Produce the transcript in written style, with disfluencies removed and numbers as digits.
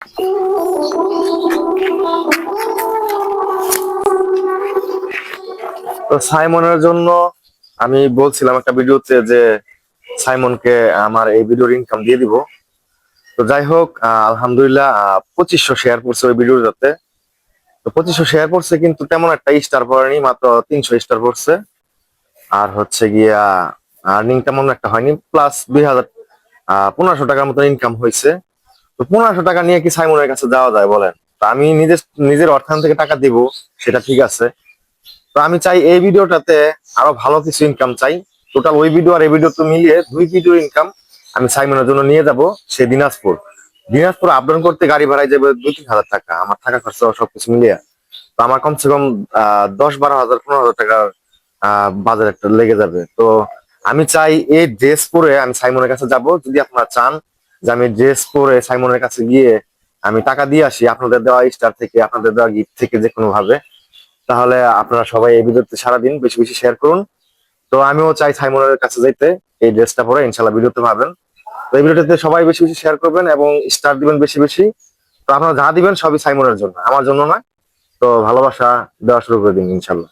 তো সাইমনের জন্য আমি বলছিলাম একটা ভিডিওতে যে সাইমনকে আমার এই ভিডিওর ইনকাম দিয়ে দিব। তো যাই হোক, আলহামদুলিল্লাহ 2500 শেয়ার পড়ছে ওই ভিডিওটাতে। তো 2500 শেয়ার পড়ছে, কিন্তু তেমন একটা স্টার পড়েনি, মাত্র 300 স্টার পড়ছে। আর হচ্ছে গিয়া আর্নিং তেমন একটা হয়নি, প্লাস 2000 1500 টাকার মতো ইনকাম হয়েছে। তো 1500 টাকা নিয়ে কি সাইমনের কাছে যাওয়া যায় বলেন? তো আমি নিজের অর্থায়ন থেকে টাকা দিব, সেটা ঠিক আছে। তো আমি চাই এই ভিডিওটাতে আরো ভালো কিছু ইনকাম চাই। টোটাল ওই ভিডিও আর এই ভিডিও তো মিলিয়ে 2 ভিডিও ইনকাম আমি সাইমনের জন্য নিয়ে যাব। সে দিনাজপুর আপ ডাউন করতে গাড়ি ভাড়ায় যাবে 2-3 হাজার টাকা, আমার থাকা খরচা সবকিছু মিলিয়ে। তো আমার কমসে কম 10-12 হাজার 15 হাজার টাকার বাজার একটা লেগে যাবে। তো আমি চাই এই ড্রেস পরে আমি সাইমনের কাছে যাব। যদি আপনারা চান যে আমি ড্রেস পরে সাইমনের কাছে গিয়ে আমি টাকা দিয়ে আসি, আপনাদের দেওয়া স্টার থেকে, আপনাদের দেওয়া গিফট থেকে, যে কোনো ভাবে, তাহলে আপনারা সবাই এই ভিডিওতে সারাদিন বেশি বেশি শেয়ার করুন। তো আমিও চাই সাইমনের কাছে যাইতে এই ড্রেসটা পরে, ইনশাল্লাহ ভিডিওতে পাবেন। তো এই ভিডিওটাতে সবাই বেশি বেশি শেয়ার করবেন এবং স্টার দিবেন বেশি বেশি। তো আপনারা যা দিবেন সবই সাইমনের জন্য, আমার জন্য না। তো ভালোবাসা দেওয়া শুরু করে দিন ইনশাল্লাহ।